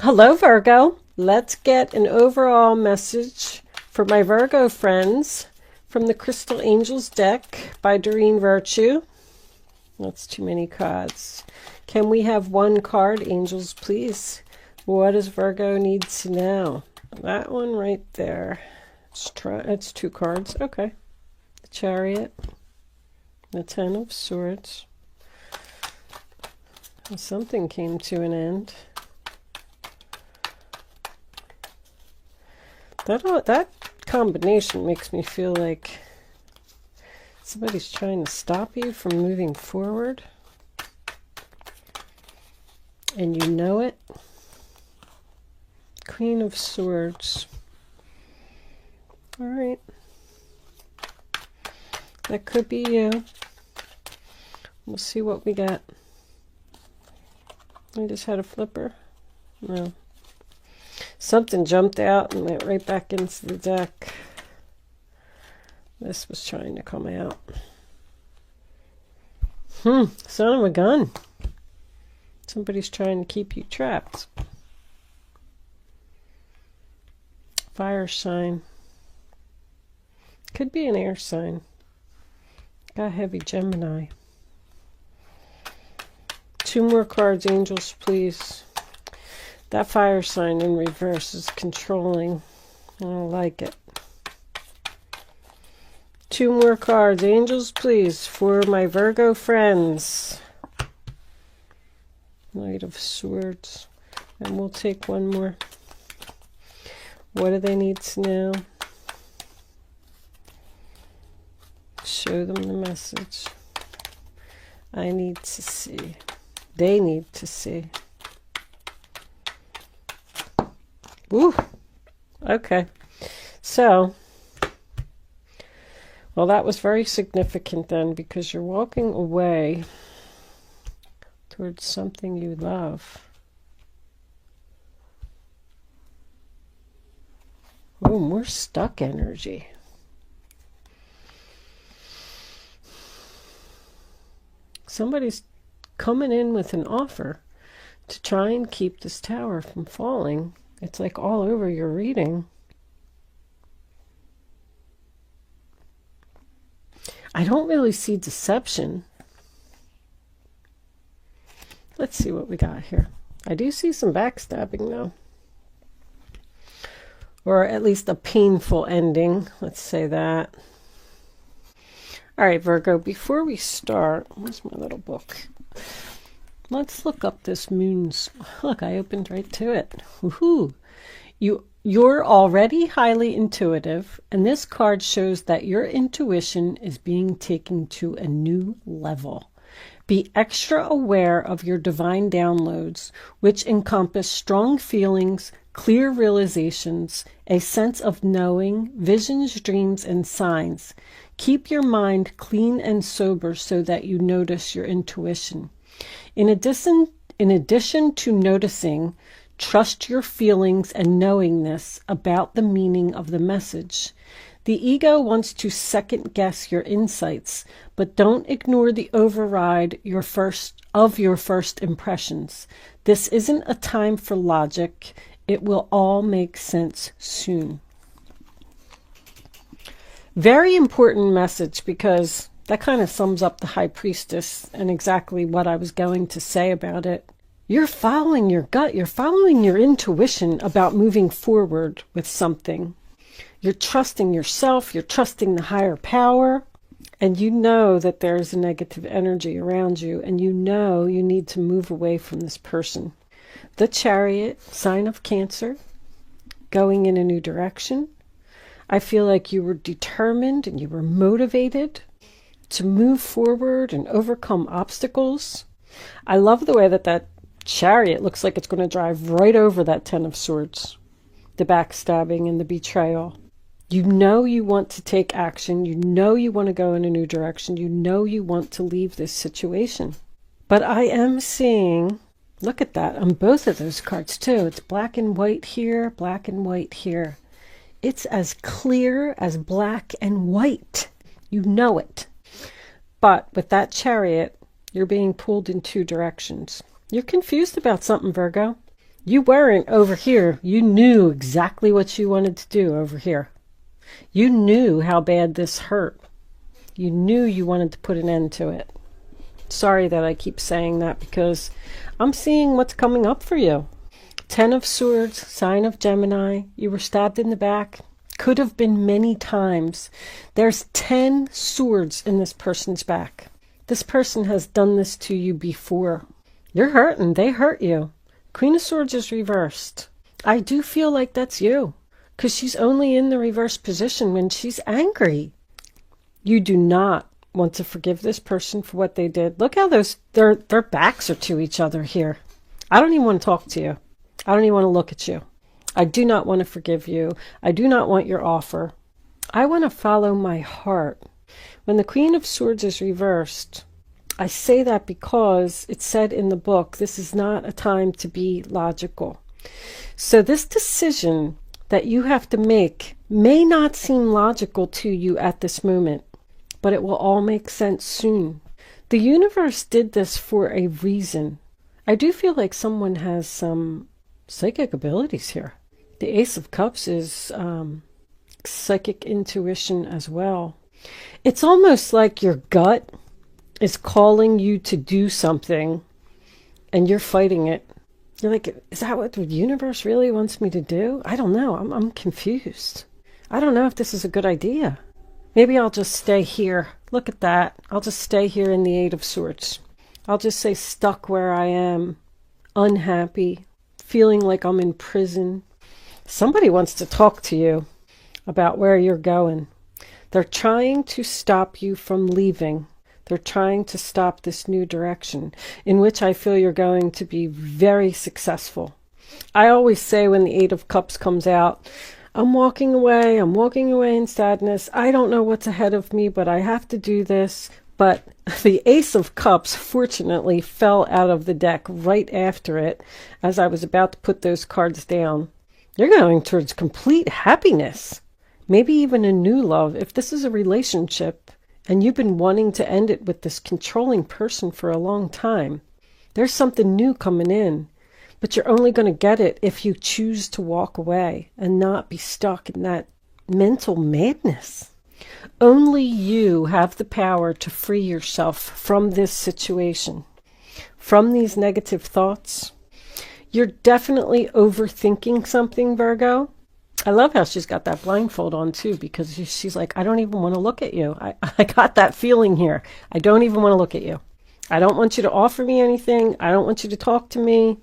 Hello, Virgo. Let's get an overall message for my Virgo friends from the Crystal Angels deck by Doreen Virtue. That's too many cards. Can we have one card, angels, please? What does Virgo need to know? That one right there. It's two cards. Okay. The Chariot. The Ten of Swords. And something came to an end. That combination makes me feel like somebody's trying to stop you from moving forward. And you know it. Queen of Swords. All right. That could be you. We'll see what we got. I just had a flipper. No. Something jumped out and went right back into the deck. This was trying to come out. Son of a gun. Somebody's trying to keep you trapped. Fire sign. Could be an air sign. Got heavy Gemini. Two more cards, angels, please. That fire sign in reverse is controlling. I don't like it. Two more cards, angels, please, for my Virgo friends. Knight of Swords. And we'll take one more. What do they need to know? Show them the message. I need to see. They need to see. Ooh, okay. So, well, that was very significant then, because you're walking away towards something you love. Oh, more stuck energy. Somebody's coming in with an offer to try and keep this tower from falling. It's like all over your reading. I don't really see deception. Let's see what we got here. I do see some backstabbing though. Or at least a painful ending. Let's say that. All right, Virgo, before we start, where's my little book? Let's look up this moon's. Look, I opened right to it. Woohoo! You're already highly intuitive, and this card shows that your intuition is being taken to a new level. Be extra aware of your divine downloads, which encompass strong feelings, clear realizations, a sense of knowing, visions, dreams, and signs. Keep your mind clean and sober so that you notice your intuition. In addition to noticing, trust your feelings and knowingness about the meaning of the message. The ego wants to second guess your insights, but don't ignore the override of your first impressions. This isn't a time for logic. It will all make sense soon. Very important message, because that kind of sums up the High Priestess and exactly what I was going to say about it. You're following your gut. You're following your intuition about moving forward with something. You're trusting yourself. You're trusting the higher power. And you know that there's a negative energy around you. And you know you need to move away from this person. The Chariot, sign of Cancer, going in a new direction. I feel like you were determined and you were motivated to move forward and overcome obstacles. I love the way that Chariot looks like it's going to drive right over that Ten of Swords. The backstabbing and the betrayal. You know you want to take action. You know you want to go in a new direction. You know you want to leave this situation. But I am seeing, look at that, on both of those cards too. It's black and white here, black and white here. It's as clear as black and white. You know it. But with that Chariot, you're being pulled in two directions. You're confused about something, Virgo. You weren't over here. You knew exactly what you wanted to do over here. You knew how bad this hurt. You knew you wanted to put an end to it. Sorry that I keep saying that, because I'm seeing what's coming up for you. 10 of Swords, sign of Gemini. You were stabbed in the back. Could have been many times. There's 10 swords in this person's back. This person has done this to you before. You're hurting. They hurt you. Queen of Swords is reversed. I do feel like that's you, because she's only in the reverse position when she's angry. You do not want to forgive this person for what they did. Look how their backs are to each other here. I don't even want to talk to you. I don't even want to look at you. I do not want to forgive you. I do not want your offer. I want to follow my heart. When the Queen of Swords is reversed, I say that because it said in the book, this is not a time to be logical. So this decision that you have to make may not seem logical to you at this moment, but it will all make sense soon. The universe did this for a reason. I do feel like someone has some psychic abilities here. The Ace of Cups is psychic intuition as well. It's almost like your gut is calling you to do something and you're fighting it. You're like, is that what the universe really wants me to do? I don't know. I'm confused. I don't know if this is a good idea. Maybe I'll just stay here. Look at that. I'll just stay here in the Eight of Swords. I'll just say stuck where I am, unhappy, feeling like I'm in prison. Somebody wants to talk to you about where you're going. They're trying to stop you from leaving. They're trying to stop this new direction, in which I feel you're going to be very successful. I always say when the Eight of Cups comes out, I'm walking away in sadness. I don't know what's ahead of me, but I have to do this. But the Ace of Cups, fortunately, fell out of the deck right after it, as I was about to put those cards down. You're going towards complete happiness, maybe even a new love. If this is a relationship and you've been wanting to end it with this controlling person for a long time, there's something new coming in. But you're only going to get it if you choose to walk away and not be stuck in that mental madness. Only you have the power to free yourself from this situation, from these negative thoughts. You're definitely overthinking something, Virgo. I love how she's got that blindfold on too, because she's like, I don't even want to look at you. I got that feeling here. I don't even want to look at you. I don't want you to offer me anything. I don't want you to talk to me.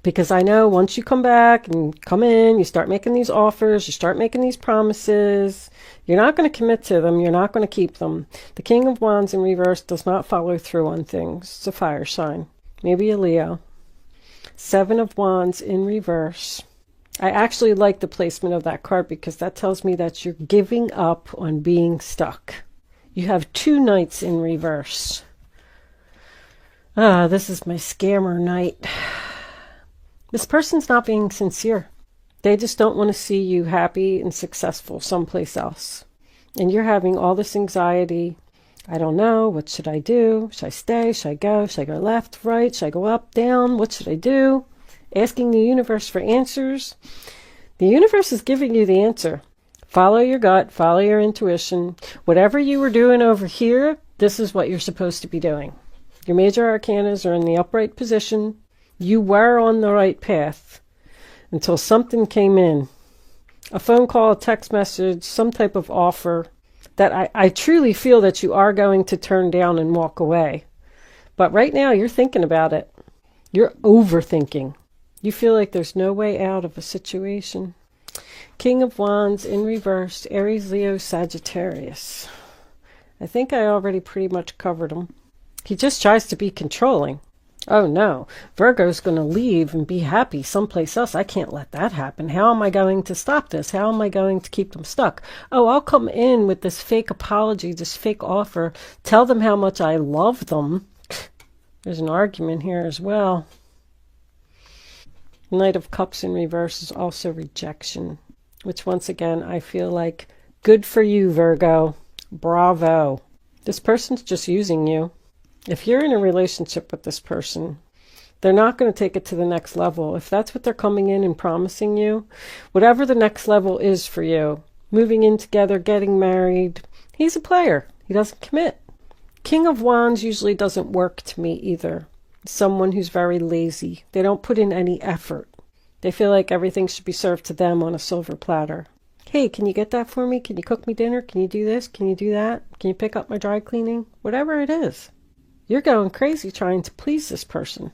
Because I know once you come back and come in, you start making these offers, you start making these promises, you're not going to commit to them, you're not going to keep them. The King of Wands in reverse does not follow through on things. It's a fire sign. Maybe a Leo. 7 of Wands in reverse. I actually like the placement of that card because that tells me that you're giving up on being stuck. You have 2 Knights in reverse. This is my scammer night. This person's not being sincere. They just don't want to see you happy and successful someplace else. And you're having all this anxiety. I don't know. What should I do? Should I stay? Should I go? Should I go left, right? Should I go up, down? What should I do? Asking the universe for answers. The universe is giving you the answer. Follow your gut. Follow your intuition. Whatever you were doing over here, this is what you're supposed to be doing. Your major arcanas are in the upright position. You were on the right path until something came in. A phone call, a text message, some type of offer that I truly feel that you are going to turn down and walk away. But right now you're thinking about it. You're overthinking. You feel like there's no way out of a situation. King of Wands in reverse, Aries, Leo, Sagittarius. I think I already pretty much covered him. He just tries to be controlling. Oh no, Virgo's going to leave and be happy someplace else. I can't let that happen. How am I going to stop this? How am I going to keep them stuck? Oh, I'll come in with this fake apology, this fake offer, tell them how much I love them. There's an argument here as well. Knight of Cups in reverse is also rejection, which once again, I feel like good for you, Virgo. Bravo. This person's just using you. If you're in a relationship with this person, They're not going to take it to the next level. If that's what they're coming in and promising you, whatever the next level is for you, moving in together, getting married, he's a player. He doesn't commit. King of Wands usually doesn't work to me either. Someone who's very lazy. They don't put in any effort. They feel like everything should be served to them on a silver platter. Hey, can you get that for me? Can you cook me dinner? Can you do this? Can you do that? Can you pick up my dry cleaning? Whatever it is. You're going crazy trying to please this person.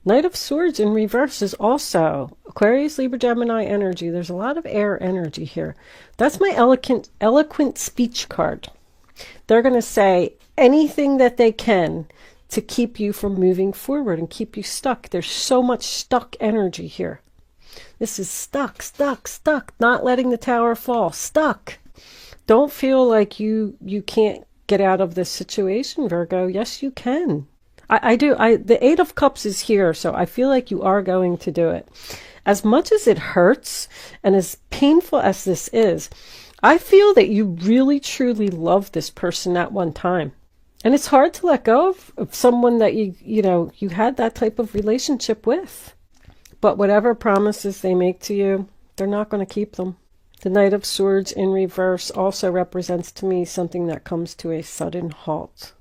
Knight of Swords in reverse is also Aquarius, Libra, Gemini energy. There's a lot of air energy here. That's my eloquent speech card. They're going to say anything that they can to keep you from moving forward and keep you stuck. There's so much stuck energy here. This is stuck, stuck, stuck. Not letting the tower fall. Stuck. Don't feel like you can't get out of this situation, Virgo. Yes, you can. I do. The Eight of Cups is here, so I feel like you are going to do it. As much as it hurts and as painful as this is, I feel that you really, truly love this person at one time. And it's hard to let go of someone that you had that type of relationship with. But whatever promises they make to you, they're not going to keep them. The Knight of Swords in reverse also represents to me something that comes to a sudden halt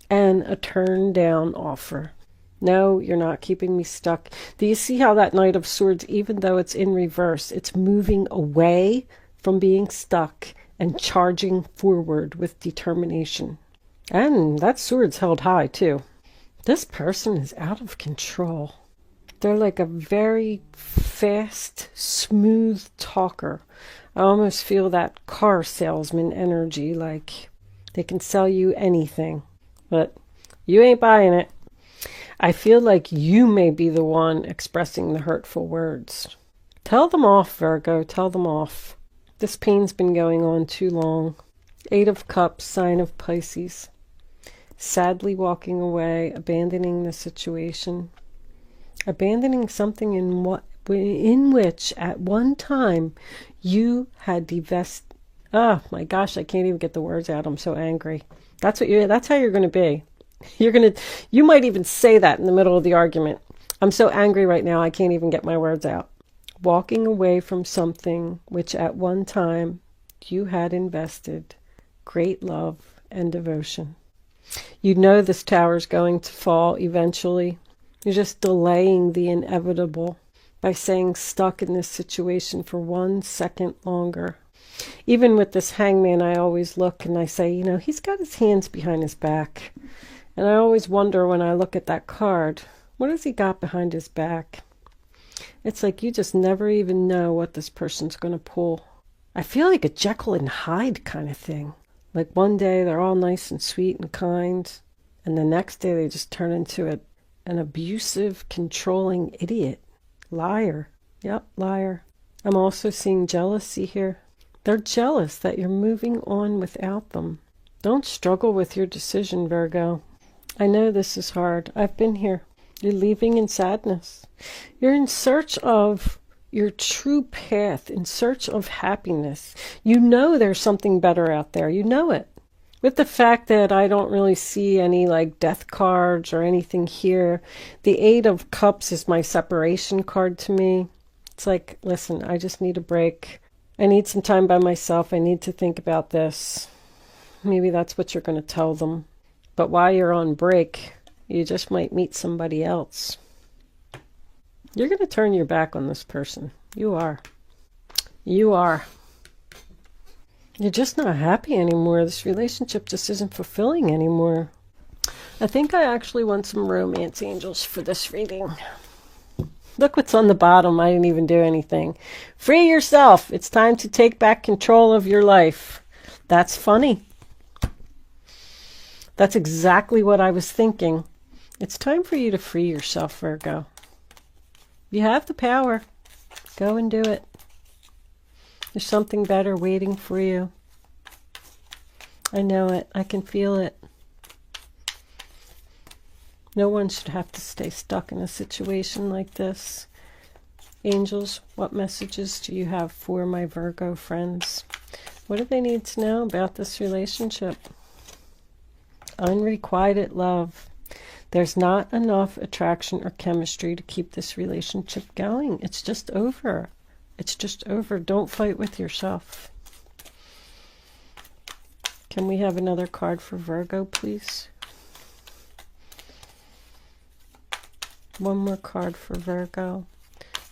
and a turn down offer. No, you're not keeping me stuck. Do you see how that Knight of Swords, even though it's in reverse, it's moving away from being stuck and charging forward with determination? And that sword's held high too. This person is out of control. They're like a very fast, smooth talker. I almost feel that car salesman energy, like they can sell you anything, but you ain't buying it. I feel like you may be the one expressing the hurtful words. Tell them off, Virgo. Tell them off. This pain's been going on too long. Eight of Cups, sign of Pisces. Sadly walking away, abandoning the situation. Abandoning something in which at one time you had divested. Oh my gosh, I can't even get the words out. I'm so angry. That's how you're going to be. You might even say that in the middle of the argument. I'm so angry right now, I can't even get my words out. Walking away from something which at one time you had invested great love and devotion. You know this tower's going to fall eventually. You're just delaying the inevitable by saying stuck in this situation for 1 second longer. Even with this hangman, I always look and I say, he's got his hands behind his back. And I always wonder when I look at that card, what has he got behind his back? It's like you just never even know what this person's going to pull. I feel like a Jekyll and Hyde kind of thing. Like one day they're all nice and sweet and kind, and the next day they just turn into an abusive, controlling idiot. Liar. Yep, liar. I'm also seeing jealousy here. They're jealous that you're moving on without them. Don't struggle with your decision, Virgo. I know this is hard. I've been here. You're leaving in sadness. You're in search of your true path, in search of happiness. You know there's something better out there. You know it. With the fact that I don't really see any death cards or anything here, the Eight of Cups is my separation card to me. It's like, listen, I just need a break. I need some time by myself. I need to think about this. Maybe that's what you're going to tell them. But while you're on break, you just might meet somebody else. You're going to turn your back on this person. You are. You are. You're just not happy anymore. This relationship just isn't fulfilling anymore. I think I actually want some romance angels for this reading. Look what's on the bottom. I didn't even do anything. Free yourself. It's time to take back control of your life. That's funny. That's exactly what I was thinking. It's time for you to free yourself, Virgo. You have the power. Go and do it. There's something better waiting for you. I know it. I can feel it. No one should have to stay stuck in a situation like this. Angels, what messages do you have for my Virgo friends? What do they need to know about this relationship? Unrequited love. There's not enough attraction or chemistry to keep this relationship going. It's just over. It's just over. Don't fight with yourself. Can we have another card for Virgo, please? One more card for Virgo.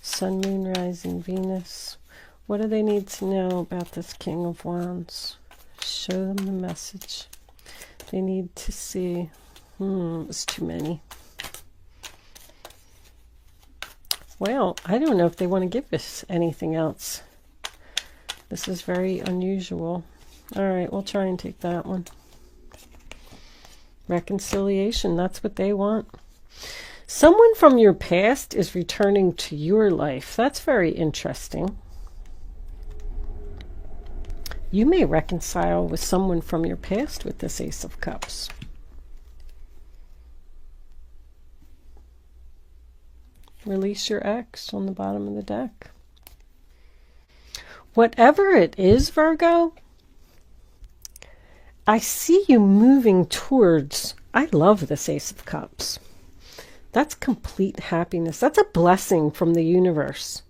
Sun, Moon, Rising, Venus. What do they need to know about this King of Wands? Show them the message they need to see. It's too many. Well, I don't know if they want to give us anything else. This is very unusual. All right, we'll try and take that one. Reconciliation, that's what they want. Someone from your past is returning to your life. That's very interesting. You may reconcile with someone from your past with this Ace of Cups. Release your ex on the bottom of the deck. Whatever it is, Virgo, I see you moving towards, I love this Ace of Cups. That's complete happiness. That's a blessing from the universe.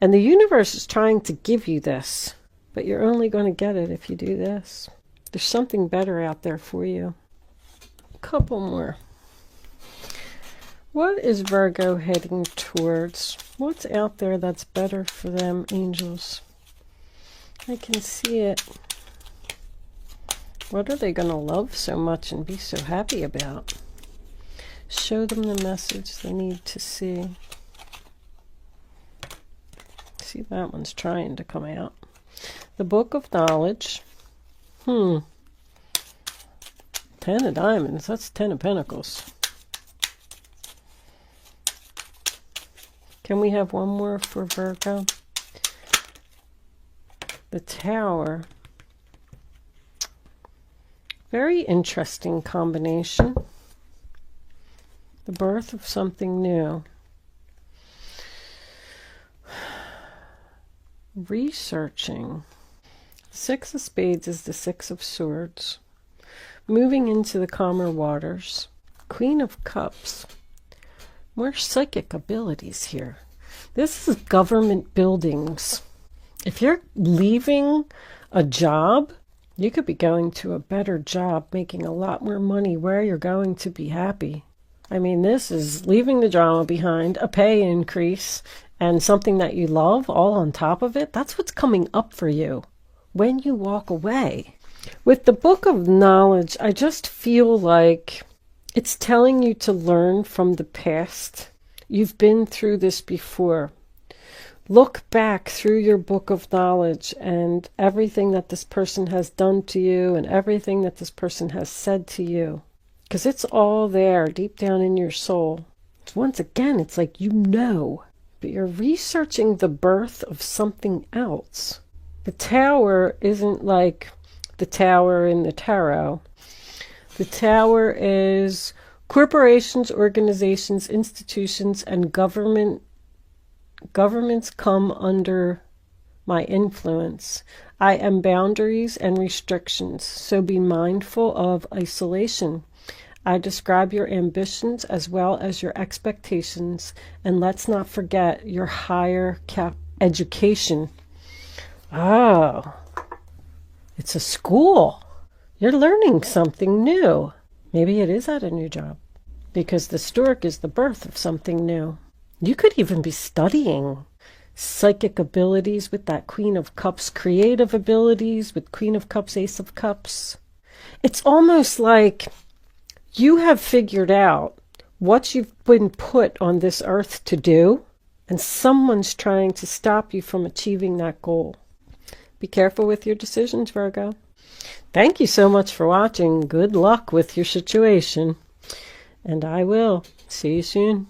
And the universe is trying to give you this, but you're only going to get it if you do this. There's something better out there for you. A couple more. What is Virgo heading towards? What's out there that's better for them, angels? I can see it. What are they going to love so much and be so happy about? Show them the message they need to see. See, that one's trying to come out. The Book of Knowledge. 10 of Diamonds. That's 10 of Pentacles. Can we have one more for Virgo? The Tower. Very interesting combination. The birth of something new. Researching. Six of Spades is the Six of Swords. Moving into the calmer waters. Queen of Cups. More psychic abilities here. This is government buildings. If you're leaving a job, you could be going to a better job, making a lot more money where you're going to be happy. I mean, this is leaving the drama behind, a pay increase, and something that you love all on top of it. That's what's coming up for you when you walk away. With the Book of Knowledge, I just feel like it's telling you to learn from the past. You've been through this before. Look back through your Book of Knowledge and everything that this person has done to you and everything that this person has said to you. Because it's all there deep down in your soul. Once again, it's like you know, but you're researching the birth of something else. The Tower isn't like the tower in the tarot. The Tower is corporations, organizations, institutions, and governments come under my influence. I am boundaries and restrictions, so be mindful of isolation. I describe your ambitions as well as your expectations, and let's not forget your higher education. Oh, it's a school. You're learning something new. Maybe it is at a new job, because the stork is the birth of something new. You could even be studying psychic abilities with that Queen of Cups, creative abilities with Queen of Cups, Ace of Cups. It's almost like you have figured out what you've been put on this earth to do, and someone's trying to stop you from achieving that goal. Be careful with your decisions, Virgo. Thank you so much for watching. Good luck with your situation. And I will see you soon.